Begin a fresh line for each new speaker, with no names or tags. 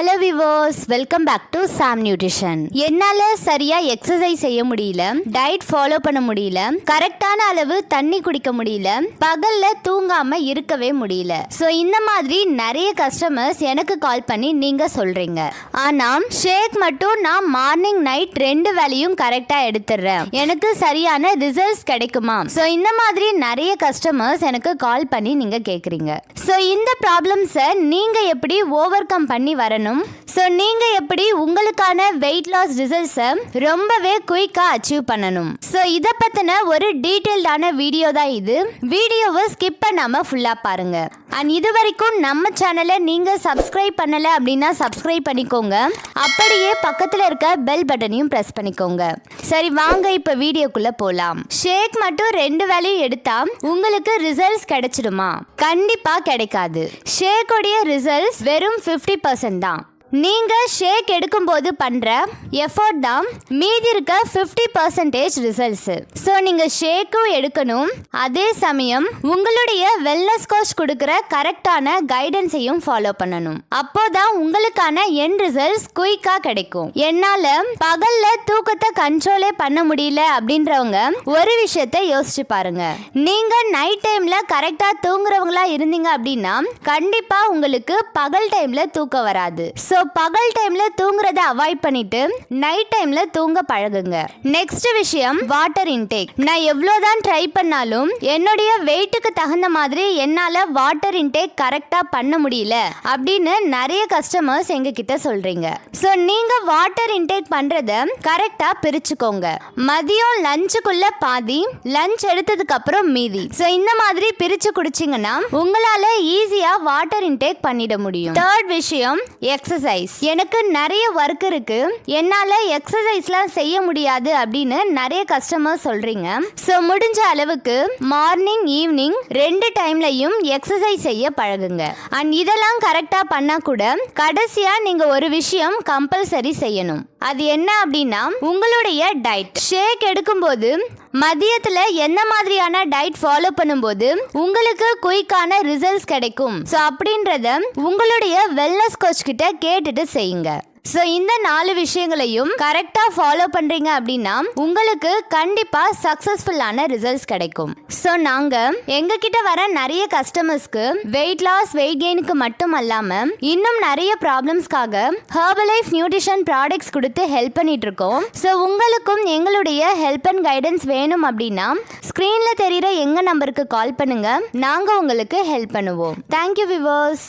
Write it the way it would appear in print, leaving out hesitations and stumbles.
Hello viewers, welcome back to Sam nutrition. என்னால சரியா exercise செய்ய முடியல, டயட் ஃபாலோ பண்ண முடியல, கரெக்டான அளவு தண்ணி குடிக்க முடியல, பகல்ல தூங்காம இருக்கவே முடியல. ஸோ இந்த மாதிரி நிறைய கஸ்டமர்ஸ் எனக்கு கால் பண்ணி நீங்க சொல்றீங்க, ஆனா ஷேக் மட்டும் நான் மார்னிங் நைட் 2 வேளையும் கரெக்டா எடுத்துடுறேன், எனக்கு சரியான ரிசல்ட்ஸ் கிடைக்குமா? ஸோ இந்த மாதிரி நிறைய கஸ்டமர்ஸ் எனக்கு கால் பண்ணி நீங்க கேக்குறீங்க. ஸோ இந்த ப்ராப்ளம்ஸை நீங்க எப்படி ஓவர் கம் பண்ணி வரணும்? ஸோ நீங்க எப்படி உங்களுக்கான வெயிட் லாஸ் ரிசல்ட்ஸை ரொம்பவே குயிக்கா அச்சீவ் பண்ணணும்? ஸோ இதை பத்தின ஒரு டீட்டெயில்டான வீடியோ தான் இது. வீடியோவை ஸ்கிப் பண்ணாம ஃபுல்லா பாருங்க. அண்ட் இது வரைக்கும் நம்ம சேனலை நீங்க சப்ஸ்கிரைப் பண்ணல அப்படின்னா சப்ஸ்கிரைப் பண்ணிக்கோங்க, அப்படியே பக்கத்துல இருக்க பெல் பட்டனையும் பிரஸ் பண்ணிக்கோங்க. சரி வாங்க இப்ப வீடியோக்குள்ள போலாம். ஷேக் மட்டும் 2 வேளையும் எடுத்தா உங்களுக்கு ரிசல்ட்ஸ் கிடைச்சிடுமா? கண்டிப்பா கிடைக்காது. ஷேக்கோடைய ரிசல்ட்ஸ் வெறும் 50% தான். நீங்க ஷேக் எடுக்கும்போது பண்ற எஃபோர்ட் தான் மீதி இருக்க 50% ரிசல்ட்ஸ். ஸோ நீங்க ஷேக்கும் எடுக்கணும், அதே சமயம் உங்களுடைய வெல்னஸ் கோச் கொடுக்குற கரெக்டான கைடன்ஸையும் ஃபாலோ பண்ணணும். அப்போதான் உங்களுக்கான எண்ட் ரிசல்ட்ஸ் குயிக்கா கிடைக்கும். என்னால பகல்ல தூக்கத்தை கண்ட்ரோலே பண்ண முடியல அப்படின்றவங்க ஒரு விஷயத்தை யோசிச்சு பாருங்க. நீங்க நைட் டைம்ல கரெக்டா தூங்குறவங்களா இருந்தீங்க அப்படின்னா கண்டிப்பா உங்களுக்கு பகல் டைம்ல தூக்கம் வராது. ஸோ பகல் டைம்ல தூங்குறத அவாய்ட் பண்ணிட்டு நைட் டைம்ல தூங்க பழகுங்க. நெக்ஸ்ட் விஷயம், வாட்டர் இன்டேக். நான் எவ்வளவுதான் ட்ரை பண்ணாலும் என்னுடைய வெயிட்டுக்கு தகுந்த மாதிரி என்னால வாட்டர் இன்டேக் கரெக்டா பண்ண முடியல அப்படின்னு நிறைய கஸ்டமர்ஸ் எங்க கிட்ட சொல்றீங்க. ஸோ நீங்க வாட்டர் இன்டேக் பண்றத கரெக்டா பிரிச்சுக்கோங்க. மதியம் லஞ்சுக்குள்ள பாதி, லஞ்ச் எடுத்ததுக்கு அப்புறம் மீதி. ஸோ இந்த மாதிரி பிரிச்சு குடிச்சிங்கன்னா உங்களால ஈஸியா வாட்டர் இன்டேக் பண்ணிட முடியும். தேர்ட் விஷயம், எக்ஸசைஸ். எனக்கு நிறைய ஒர்க் இருக்கு, என்னால எக்ஸசைஸ்லாம் செய்ய முடியாது அப்படின்னு நிறைய கஸ்டமர் சொல்றீங்க. ஸோ முடிஞ்ச அளவுக்கு மார்னிங் ஈவினிங் 2 டைம்லையும் எக்ஸசைஸ் செய்ய பழகுங்க. அண்ட் இதெல்லாம் கரெக்டா பண்ணா கூட கடைசியா நீங்க ஒரு விஷயம் கம்பல்சரி செய்யணும். அது என்ன அப்படின்னா உங்களுடைய டயட். ஷேக் எடுக்கும்போது மதியத்துல என்ன மாதிரியான டயட் ஃபாலோ பண்ணும்போது உங்களுக்கு குயிக்கான ரிசல்ட்ஸ் கிடைக்கும், ஸோ அப்படின்றத உங்களுடைய வெல்னஸ் கோச் கிட்ட கேட்டுட்டு செய்யுங்க. ஸோ இந்த 4 விஷயங்களையும் கரெக்டாக ஃபாலோ பண்ணுறீங்க அப்படின்னா உங்களுக்கு கண்டிப்பாக சக்ஸஸ்ஃபுல்லான ரிசல்ட்ஸ் கிடைக்கும். ஸோ நாங்கள் எங்ககிட்ட வர நிறைய கஸ்டமர்ஸ்க்கு வெயிட் லாஸ், வெயிட் கெயினுக்கு மட்டும் அல்லாமல் இன்னும் நிறைய ப்ராப்ளம்ஸ்க்காக ஹெர்பலைஃப் நியூட்ரிஷன் ப்ராடக்ட்ஸ் கொடுத்து ஹெல்ப் பண்ணிட்டு இருக்கோம். ஸோ உங்களுக்கும் எங்களுடைய ஹெல்ப் அண்ட் கைடன்ஸ் வேணும் அப்படின்னா ஸ்க்ரீனில் தெரிகிற எங்கள் நம்பருக்கு கால் பண்ணுங்கள், நாங்கள் உங்களுக்கு ஹெல்ப் பண்ணுவோம். Thank you viewers.